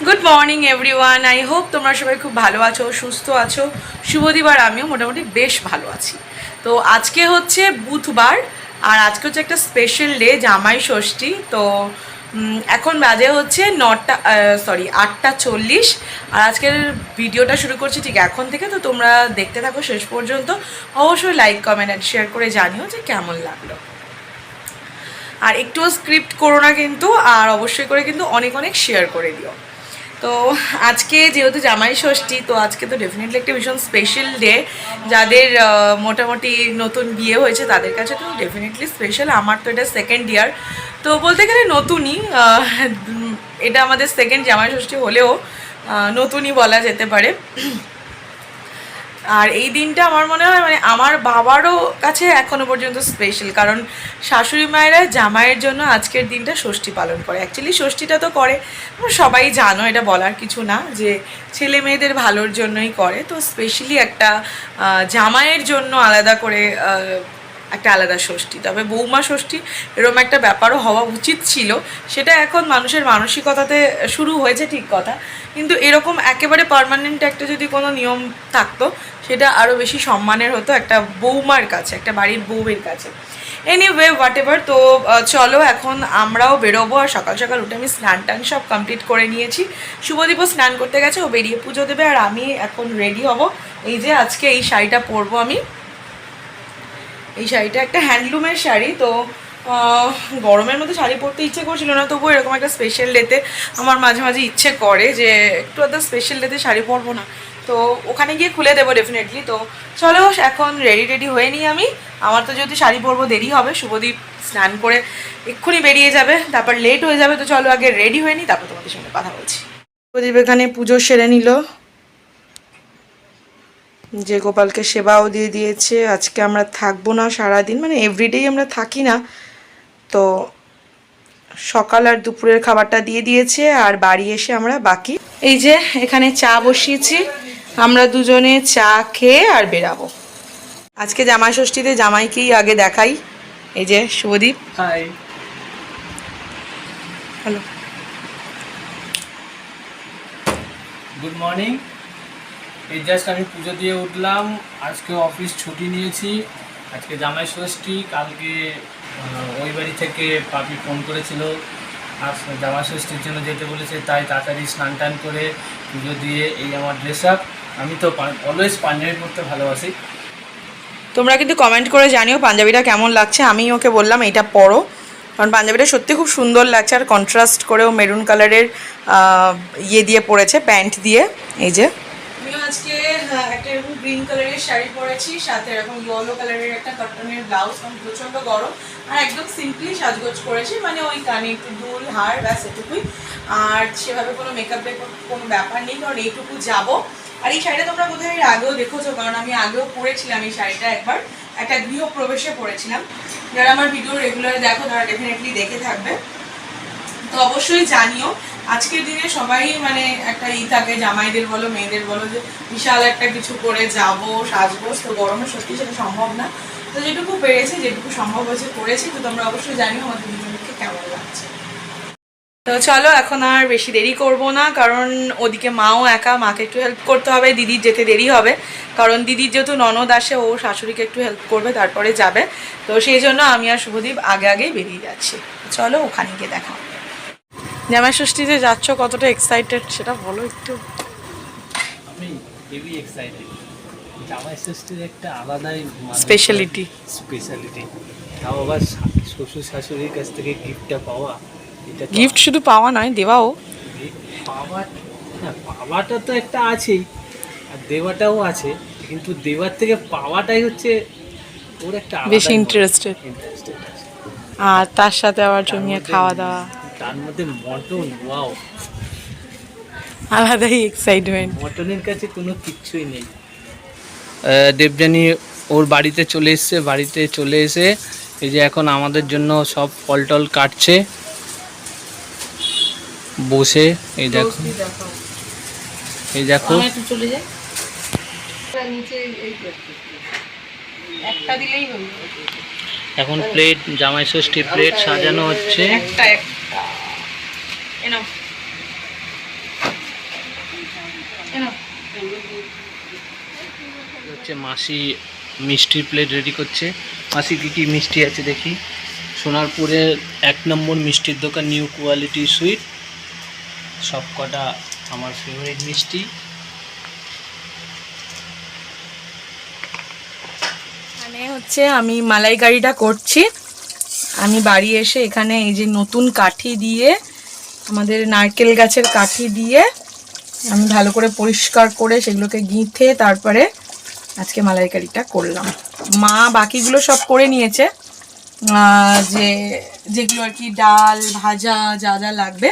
Good morning everyone, I hope তোমরা সবাই খুব ভালো আছো, সুস্থ আছো। শুভদিন, আর আমিও মোটামুটি বেশ ভালো আছি। তো আজকে হচ্ছে বুধবার, আর আজকে হচ্ছে একটা স্পেশাল ডে, জামাই ষষ্ঠী। তো এখন বাজে হচ্ছে 8:40। আর আজকের ভিডিওটা শুরু করছি ঠিক এখন থেকে। তো তোমরা দেখতে থাকো শেষ পর্যন্ত। অবশ্যই লাইক, কমেন্ট অ্যান্ড শেয়ার করে জানিও যে কেমন লাগলো। আর একটুও স্ক্রিপ্ট করো না কিন্তু, আর অবশ্যই করে কিন্তু অনেক অনেক শেয়ার করে দিও। তো আজকে যেহেতু জামাই ষষ্ঠী, তো আজকে তো ডেফিনেটলি একটা ভীষণ স্পেশাল ডে। যাদের মোটামুটি নতুন বিয়ে হয়েছে তাদের কাছে তো ডেফিনেটলি স্পেশাল। আমার তো এটা সেকেন্ড ইয়ার, তো বলতে গেলে নতুনই। এটা আমাদের সেকেন্ড জামাই ষষ্ঠী হলেও নতুনই বলা যেতে পারে। আর এই দিনটা আমার মনে হয় মানে আমার বাবারও কাছে এখনও পর্যন্ত স্পেশাল, কারণ শাশুড়ি মায়েরা জামাইয়ের জন্য আজকের দিনটা ষষ্ঠী পালন করে। অ্যাকচুয়ালি ষষ্ঠীটা তো করে সবাই জানো, এটা বলার কিছু না যে ছেলে মেয়েদের ভালোর জন্যই করে। তো স্পেশালি একটা জামাইয়ের জন্য আলাদা করে একটা আলাদা ষষ্ঠী। তবে বৌমা ষষ্ঠী এরকম একটা ব্যাপারও হওয়া উচিত ছিল, সেটা এখন মানুষের মানসিকতাতে শুরু হয়েছে ঠিক কথা। কিন্তু এরকম একেবারে পার্মানেন্ট একটা যদি কোনো নিয়ম থাকতো, সেটা আরও বেশি সম্মানের হতো একটা বৌমার কাছে, একটা বাড়ির বউয়ের কাছে। Anyway what ever. তো চলো এখন আমরাও বেরোবো। আর সকাল সকাল উঠে আমি স্নান টান সব কমপ্লিট করে নিয়েছি। শুভদীপও স্নান করতে গেছে, ও বেরিয়ে পুজো দেবে, আর আমি এখন রেডি হব। এই যে আজকে এই শাড়িটা পরবো আমি। এই শাড়িটা একটা হ্যান্ডলুমের শাড়ি। তো গরমের মধ্যে শাড়ি পরতে ইচ্ছে করছিল না, তবুও এরকম একটা স্পেশাল ডেতে আমার মাঝে মাঝে ইচ্ছে করে যে একটু একটা স্পেশাল ডেতে শাড়ি পরবো না। তো ওখানে গিয়ে খুলে দেবো ডেফিনেটলি। তো চলো এখন রেডি হয়ে নিই আমি। আমার তো যেহেতু শাড়ি পরবো দেরি হবে, শুভদীপ স্নান করে এক্ষুনি বেরিয়ে যাবে, তারপর লেট হয়ে যাবে। তো চলো আগে রেডি হয়ে নিই, তারপর তোমাদের সঙ্গে কথা বলছি। শুভদীপ এখানে পুজো সেরে নিল, যে গোপালকে সেবাও দিয়ে দিয়েছে। আজকে আমরা থাকবো না সারাদিন, মানে এভরিডেই আমরা থাকি না। তো সকাল আর দুপুরের খাবারটা দিয়ে দিয়েছে, আর বাড়ি এসে আমরা বাকি। এই যে এখানে চা বসিয়েছি, আমরা দুজনে চা খেয়ে আর বেরাবো। আজকে জামাই ষষ্ঠীতে জামাইকেই আগে দেখাই। এই যে Shubhodeep, hi, hello, good morning. এই জাস্ট আমি পুজো দিয়ে উঠলাম। আজকে অফিস ছুটি নিয়েছি, আজকে জামাই ষষ্ঠী। কালকে ওই বাড়ি থেকে পাপি ফোন করেছিল আর জামাই ষষ্ঠীর জন্য যেতে বলেছে, তাই তাড়াতাড়ি স্নান টান করে পুজো দিয়ে এই আমার ড্রেস আপ। আমি তো অলওয়েজ পাঞ্জাবি পরতে ভালোবাসি। তোমরা কিন্তু কমেন্ট করে জানিও পাঞ্জাবিটা কেমন লাগছে। আমি ওকে বললাম এইটা পরো, কারণ পাঞ্জাবিটা সত্যি খুব সুন্দর লাগছে। আর কন্ট্রাস্ট করেও মেরুন কালারের ইয়ে দিয়ে পরেছে, প্যান্ট দিয়ে। এই যে আমিও আজকে একটা এরকম গ্রিন কালারের শাড়ি পরেছি, সাথে এরকম ইয়েলো কালারের একটা কটনের ব্লাউজ, কারণ প্রচণ্ড গরম। আর একদম সিম্পলি সাজগোজ করেছি, মানে ওই কানে একটু দুল, হার, ব্যাস এটুকুই। আর সেভাবে কোনো মেকআপের কোনো ব্যাপার নেই, কারণ এইটুকু যাবো। আর এই শাড়িটা তোমরা বোধহয় এর আগেও দেখেছো, কারণ আমি আগেও পরেছিলাম এই শাড়িটা একবার, একটা গৃহপ্রবেশে পরেছিলাম। যারা আমার ভিডিও রেগুলার দেখো তারা ডেফিনেটলি দেখে থাকবে। তো অবশ্যই জানিও, আজকের দিনে সবাই মানে একটা থাকে, জামাইদের বলো মেয়েদের বলো, যে বিশাল একটা কিছু করে যাবো, সাজবো। তো গরমে সত্যি সেটা সম্ভব না। তো যেটুকু পেরেছি, যেটুকু সম্ভব হয়েছে করেছি। তো তোমরা অবশ্যই জানিও আমাদের দুজনকে কেমন লাগছে। তো চলো এখন আর বেশি দেরি করব না, কারণ ওদিকে মাও একা, মাকে একটু হেল্প করতে হবে, দিদির যেতে দেরি হবে। কারণ দিদির যেহেতু ননদ আসে, ও শাশুড়িকে একটু হেল্প করবে, তারপরে যাবে। তো সেই জন্য আমি আর শুভদীপ আগেই বেরিয়ে যাচ্ছি। চলো ওখানে গিয়ে দেখা হবে। জামাই ষষ্ঠীতে যাচ্ছ, কতটা এক্সাইটেড সেটা বলো একটু। আমি হেভি এক্সাইটেড। জামাই ষষ্ঠীর একটা আলাদাই স্পেশালিটি। তাও আবার শ্বশুর শাশুড়ির কাছ থেকে গিফটটা পাওয়া, এটা গিফট শুধু পাওয়া নয়, দেওয়াও। পাওয়া, হ্যাঁ পাওয়াটা তো একটা আছেই, আর দেওয়াটাও আছে, কিন্তু দেওয়ার থেকে পাওয়াটাই হচ্ছে ওর একটা বেশি ইন্টারেস্টেড। আর তার সাথে আবার জমিয়ে খাওয়া দাওয়া, তার মধ্যে মটন, ওয়াও, আলাদাই এক্সাইটমেন্ট। মটনের কাছে কোনো কিচ্ছুই নেই। দেবযানী ওর বাড়িতে চলে এসছে, বাড়িতে চলে এসে এই যে এখন আমাদের জন্য সব ফল টল কাটছে বসে। এই দেখো, এই দেখো, এখন প্লেট, জামাই ষষ্ঠী প্লেট সাজানো হচ্ছে। হচ্ছে মাসি মিষ্টির প্লেট রেডি করছে। মাসি কী কী মিষ্টি আছে দেখি। সোনারপুরের 1 নম্বর মিষ্টির দোকান নিউ কোয়ালিটি সুইট, সব কটা আমার ফেভারিট মিষ্টি। এখানে হচ্ছে আমি মালাইকারিটা করছি। আমি বাড়ি এসে এখানে এই যে নতুন কাঠি দিয়ে, আমাদের নারকেল গাছের কাঠি দিয়ে আমি ভালো করে পরিষ্কার করে সেগুলোকে গিঁথে তারপরে আজকে মালাইকারিটা করলাম। মা বাকিগুলো সব করে নিয়েছে, যেগুলো আর কি ডাল ভাজা যা যা লাগবে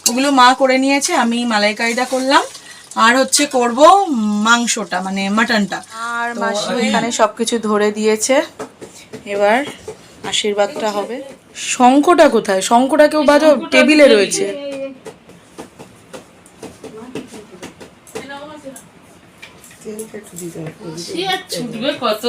ওগুলো মা করে নিয়েছে। আমি মালাইকারিটা করলাম আর হচ্ছে করব মাংসটা মানে মাটনটা। আর মাসি এখানে সব কিছু ধরে দিয়েছে, এবার আশীর্বাদটা হবে। শঙ্খটা কোথায়? শঙ্খটা কেউ বাজাও, টেবিলে রয়েছে। কত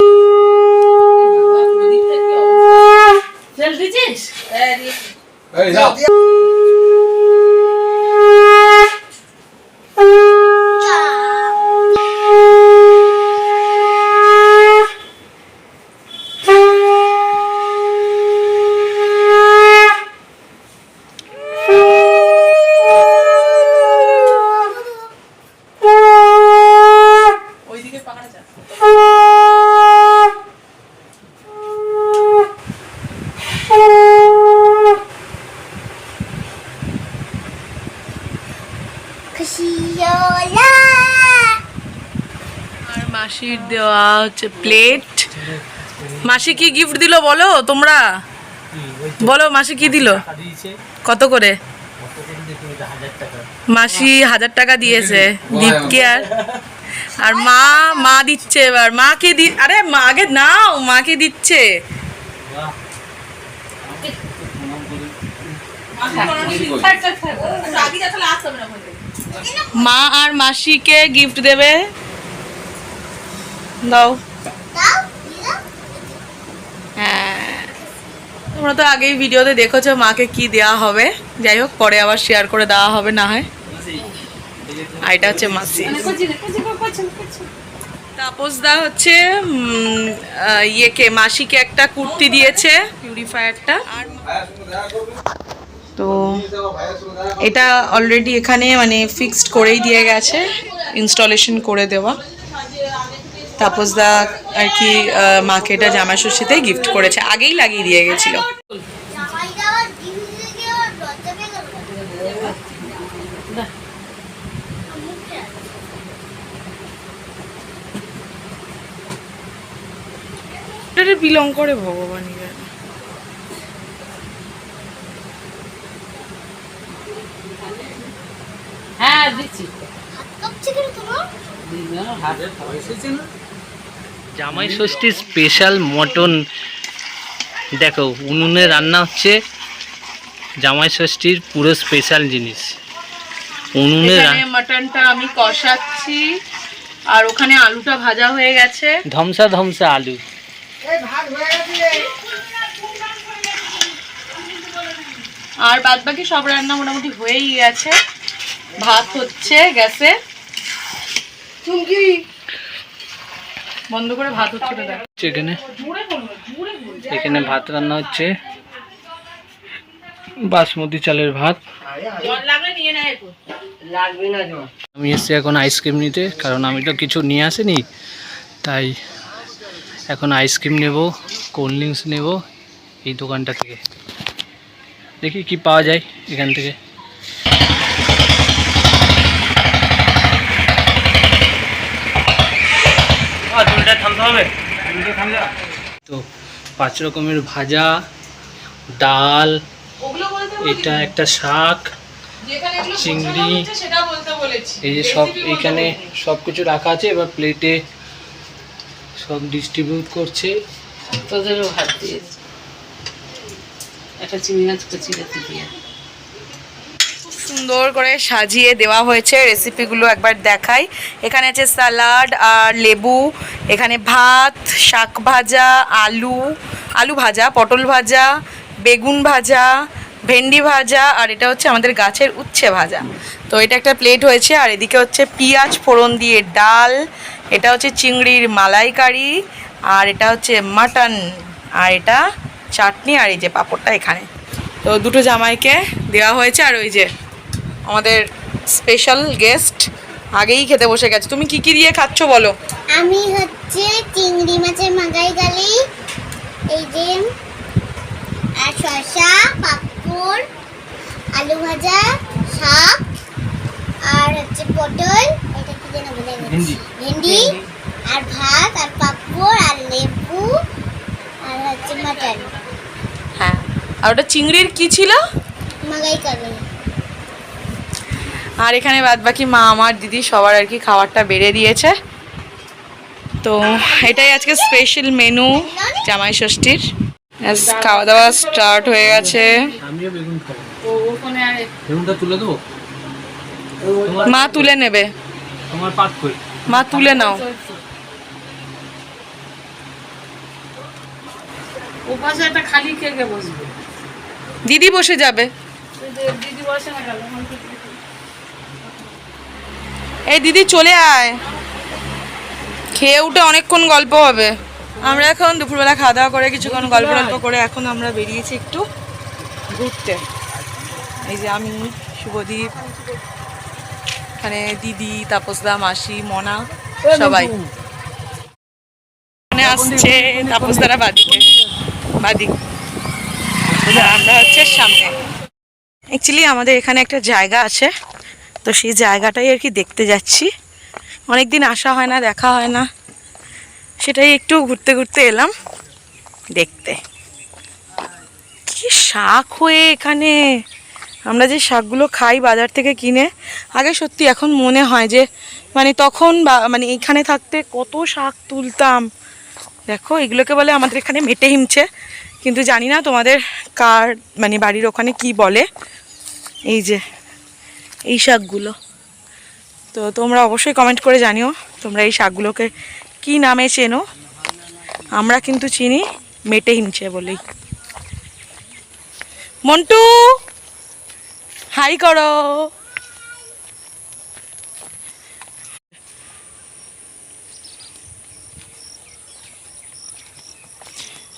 আর মাসির দেওয়া হচ্ছে প্লেট। মাসি কি গিফট দিল বলো তোমরা, বলো মাসি কি দিল? কত করে? মাসি 1000 টাকা দিয়েছে দীপকে। আর মা মা দিচ্ছে এবার। মাকে দি, আরে মা আগে নাও, মাকে দিচ্ছে। মা আর মাসিকে গিফট দেবে, দাও। হ্যাঁ, তোমরা তো আগেই ভিডিওতে দেখেছো মাকে কি দেওয়া হবে। যাই হোক, পরে আবার শেয়ার করে দেওয়া হবে না হয়। আর এটা হচ্ছে মাসি। তাপস দা হচ্ছে ইয়েকে মাসিকে একটা কুর্তি দিয়েছে, পিউরিফায়ারটা। আর তো এটা অলরেডি এখানে মানে ফিক্সড করেই দিয়ে গেছে, ইনস্টলেশন করে দেওয়া। তাপস দা আর কি মাকে এটা জামা ষষ্ঠীতে গিফট করেছে, আগেই লাগিয়ে দিয়ে গেছিল। বিলং করে ভগবান। হ্যাঁ দিচ্ছি। জামাই ষষ্ঠীর স্পেশাল মটন দেখো, উনুনে রান্না হচ্ছে। জামাই ষষ্ঠীর পুরো স্পেশাল জিনিস উনুনে। মটনটা আমি কষাচ্ছি আর ওখানে আলুটা ভাজা হয়ে গেছে, ধমসা ধমসা আলু। আর বাদ বাকি সব রান্না মোটামুটি হয়েই গেছে। ভাত হচ্ছে গ্যাসে, বন্ধ করে ভাত হচ্ছে। এখানে এখানে ভাত রান্না হচ্ছে, বাসমতি চালের ভাত। আমি এসছি এখন আইসক্রিম নিতে, কারণ আমি তো কিছু নিয়ে আসিনি, তাই এখন আইসক্রিম নেব, কোল্ড ড্রিঙ্কস নেব এই দোকানটা থেকে। দেখি কি পাওয়া যায় এখান থেকে। তো 5 রকমের ভাজা, ডাল, এটা একটা শাক, চিংড়ি, এই যে সব এইখানে সব কিছু রাখা আছে। এবার প্লেটে সব ডিস্ট্রিবিউট করছে। তোদেরও ভাত দিয়েছে, একটা চিংড়ি মাছ কচি রেখে দিয়ে সুন্দর করে সাজিয়ে দেওয়া হয়েছে। রেসিপিগুলো একবার দেখাই। এখানে আছে স্যালাড আর লেবু, এখানে ভাত, শাক ভাজা, আলু ভাজা, পটল ভাজা, বেগুন ভাজা, ভেন্ডি ভাজা, আর এটা হচ্ছে আমাদের গাছের উচ্ছে ভাজা। তো এটা একটা প্লেট হয়েছে, আর এদিকে হচ্ছে পেঁয়াজ ফোড়ন দিয়ে ডাল, এটা হচ্ছে চিংড়ির মালাইকারি, আর এটা হচ্ছে মাটন, আর এটা চাটনি, আর এই যে পাঁপড়টা এখানে। তো দুটো জামাইকে দেওয়া হয়েছে, আর ওই যে আমাদের স্পেশাল গেস্ট আগেই খেতে বসে গেছে। তুমি কি কি দিয়ে খাচ্ছ বলো? আমি হচ্ছে চিংড়ি মাছের মালাইকারি, এই যে আর শসা, পাঁপড়, আলু ভাজা, শাক, আর হচ্ছে পটল, এটা কি যেন বলে গেছি, ভেন্ডি, আর ভাত, আর পাঁপড়, আর লেবু, আর হচ্ছে মাটন। হ্যাঁ, আর ওটা চিংড়ির কি ছিল? মালাইকারি। আর এখানে বাদ বাকি মা, আমার দিদি সবার আর কি খাবারটা বেড়ে দিয়েছে। তো এটাই আজকে স্পেশাল মেনু জামাই ষষ্ঠীর। খাওয়া দাওয়া স্টার্ট হয়ে গেছে। আমিও বেগুন খাবো। ওখানে আর বেগুনটা তুলে দেবো? মা তুলে নেবে, তোমার পাত কই? মা তুলে নাও। ওপাশে একটা খালি কে বসবে? দিদি বসে যাবে। দিদি বসে না গেল। এই দিদি চলে আয়, খেয়ে উঠে অনেকক্ষণ গল্প হবে। আমরা এখন দুপুরবেলা খাওয়া দাওয়া করে কিছুক্ষণ গল্প করে এখন আমরা বেরিয়েছি একটু ঘুরতে। এই যে আমি, শুভদীপ, এখানে দিদি, তাপসদা, মাসি, মনা, সবাই এখানে আসছে। তাপসদারা বাদিকে, আমরা হচ্ছে সামনে। অ্যাকচুয়ালি আমাদের এখানে একটা জায়গা আছে, তো সেই জায়গাটাই আর কি দেখতে যাচ্ছি। অনেকদিন আসা হয় না, দেখা হয় না, সেটাই একটু ঘুরতে ঘুরতে এলাম দেখতে। কি শাক হয়ে এখানে, আমরা যে শাকগুলো খাই বাজার থেকে কিনে, আগে সত্যি এখন মনে হয় যে মানে তখন মানে এইখানে থাকতে কত শাক তুলতাম। দেখো এগুলোকে বলে আমাদের এখানে মেটে হিমছে, কিন্তু জানি না তোমাদের কার মানে বাড়ির ওখানে কি বলে। এই যে এই শাকগুলো, তো তোমরা অবশ্যই কমেন্ট করে জানিও তোমরা এই শাকগুলোকে কি নামে চেনো। আমরা কিন্তু চিনি মেটে হিমছে বলেই। মন্টু হাই করো।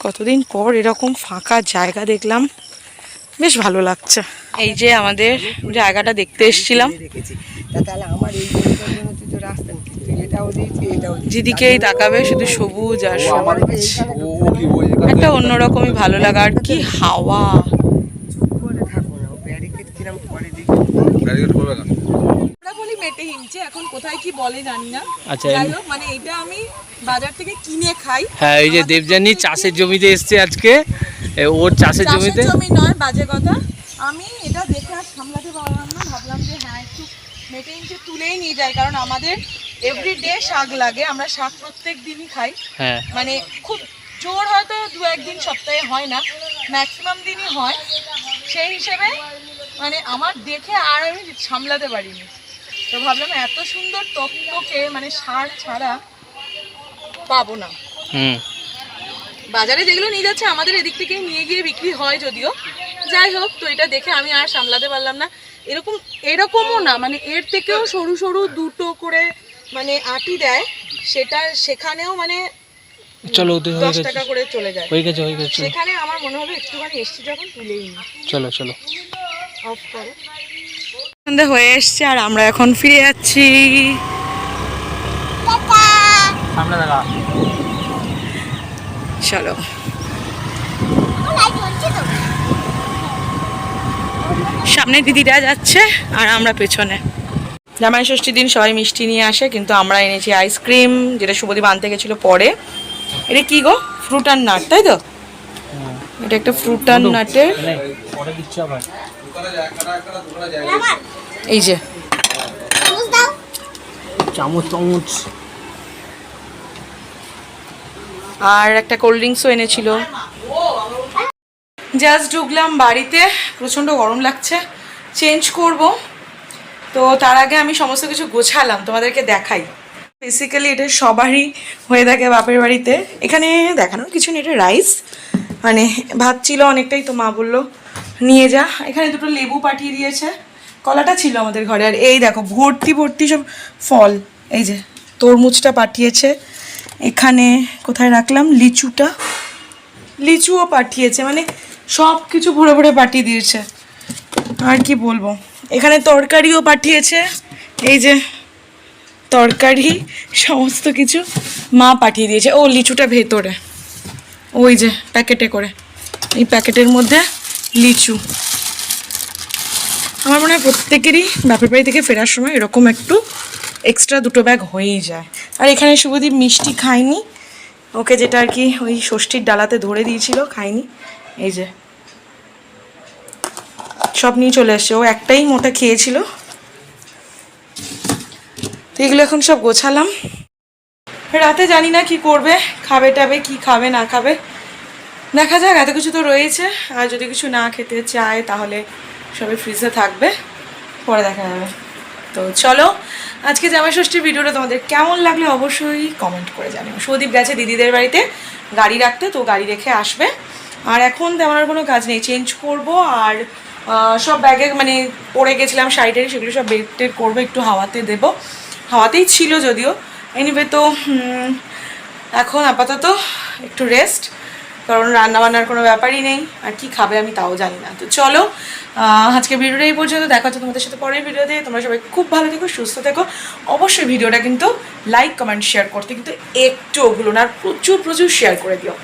কতদিন পর এরকম ফাঁকা জায়গা দেখলাম, বেশ ভালো লাগছে। এই যে আমাদের জায়গাটা দেখতে এসেছিলাম, যেদিকেই তাকাবে শুধু সবুজ আর সবুজ, একটা অন্যরকমই ভালো লাগা। আর কি হাওয়া, আমরা বলি মেটে হিমছে, এখন কোথায় কি বলে জানি না। আচ্ছা, যাই হোক, মানে এটা আমি বাজার থেকে কিনে খাই। হ্যাঁ, এই যে দেবযানী চাষের জমিতে এসছে আজকে, ওর চাষের জমিতে। জমি নয়, বাজে কথা। আমি এটা দেখে আর সামলাতে পারলাম না, ভাবলাম যে হ্যাঁ একটু মেটে হিমছে তুলেই নিয়ে যাই, কারণ আমাদের এভরিডে শাক লাগে, আমরা শাক প্রত্যেক দিনই খাই। হ্যাঁ, মানে খুব জোর হয়তো 2-1 দিন সপ্তাহে হয় না, ম্যাক্সিমাম দিনই হয়। সেই হিসেবে মানে আমার দেখে আর আমি সামলাতে পারিনি, তো ভাবলাম এত সুন্দর টকটকে মানে সার ছাড়া পাবো না। বাজারে যেগুলো নিয়ে যাচ্ছে আমাদের এদিক থেকে নিয়ে গিয়ে বিক্রি হয় যদিও, যাই হোক। তো এটা দেখে আমি আর সামলাতে পারলাম না। এরকমও না, মানে এর থেকেও সরু সরু দুটো করে মানে আটি দেয়, সেখানেও মানে চলো 10 টাকা করে চলে যায়। হয়ে গেছে। সেখানে আমার মনে হবে একটুখানি এসছি যখন তুলেই নি। চলো অফ করো। সন্ধ্যা হয়ে এসছে আর আমরা এখন ফিরে যাচ্ছি। টাটা। সামনে দেখা। চলো। লাইট জ্বলছে তো। সামনে দিদিরা যাচ্ছে আর আমরা পেছনে। জামাই ষষ্ঠীর দিন সবাই মিষ্টি নিয়ে আসে, কিন্তু আমরা এনেছি আইসক্রিম, যেটা শুভদীপ আনতে গেছিলো পরে। এটা কি গো? ফ্রুট আর নাট, তাই তো? এটা একটা ফ্রুট আর নাটের। এই যে চামচ দাও। চামচ। আর একটা কোল্ড ড্রিঙ্কসও এনেছিল। জাস্ট ঢুকলাম বাড়িতে, প্রচণ্ড গরম লাগছে, চেঞ্জ করব। তো তার আগে আমি সমস্ত কিছু গোছালাম, তোমাদেরকে দেখাই। বেসিক্যালি এটা সবারই হয়ে থাকে বাপের বাড়িতে। এখানে দেখানোর কিছু নেই, এটা রাইস, মানে ভাত ছিল অনেকটাই, তো মা বললো নিয়ে যা। এখানে দুটো লেবু পাঠিয়ে দিয়েছে, কলাটা ছিল আমাদের ঘরে। আর এই দেখো ভর্তি ভর্তি সব ফল, এই যে তরমুজটা পাঠিয়েছে, এখানে কোথায় রাখলাম লিচুও পাঠিয়েছে, মানে সব কিছু ভরে ভরে পাঠিয়ে দিয়েছে। আর কি বলবো, এখানে তরকারিও পাঠিয়েছে, এই যে তরকারি সমস্ত কিছু মা পাঠিয়ে দিয়েছে। ও লিচুটা ভেতরে, ওই যে প্যাকেটে করে, এই প্যাকেটের মধ্যে লিচু। আমার মনে হয় প্রত্যেকেরই বাপের বাড়ি থেকে ফেরার সময় এরকম একটু এক্সট্রা দুটো ব্যাগ হয়েই যায়। আর এখানে শুভদীপ মিষ্টি খায়নি, ওকে যেটা আর কি ওই ষষ্ঠীর ডালাতে ধরে দিয়েছিল, খায়নি। এই যে সব নিয়ে চলে আসছে, ও একটাই মোটা খেয়েছিল। তো এগুলো এখন সব গোছালাম। রাতে জানি না কি করবে, খাবে টাবে কি খাবে না খাবে দেখা যাক। এত কিছু তো রয়েছে, আর যদি কিছু না খেতে চায় তাহলে সবাই ফ্রিজে থাকবে, পরে দেখা যাবে। তো চলো, আজকে জামাই ষষ্ঠীর ভিডিওটা তোমাদের কেমন লাগলো অবশ্যই কমেন্ট করে জানিও। সুদীপ গেছে দিদিদের বাড়িতে গাড়ি রাখতে, তো গাড়ি রেখে আসবে। আর এখন তেমন আর কোনো কাজ নেই, চেঞ্জ করব। আর সব ব্যাগে মানে পরে গেছিলাম শাড়িটারি, সেগুলো সব বের টের করবো, একটু হাওয়াতে দেবো। হাওয়াতেই ছিল যদিও। এনিওয়ে তো এখন আপাতত একটু রেস্ট, কারণ রান্নাবান্নার কোনো ব্যাপারই নেই। আর কি খাবে আমি তাও জানি না। তো চলো, আজকে ভিডিওটা এই পর্যন্ত, দেখা হচ্ছে তোমাদের সাথে পরের ভিডিওতে। তোমরা সবাই খুব ভালো থেকো, সুস্থ থেকো। অবশ্যই ভিডিওটা কিন্তু লাইক কমেন্ট শেয়ার করতে কিন্তু একটু ওগুলো না, প্রচুর শেয়ার করে দিও।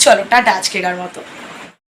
চলো টাটা আজকের মতো।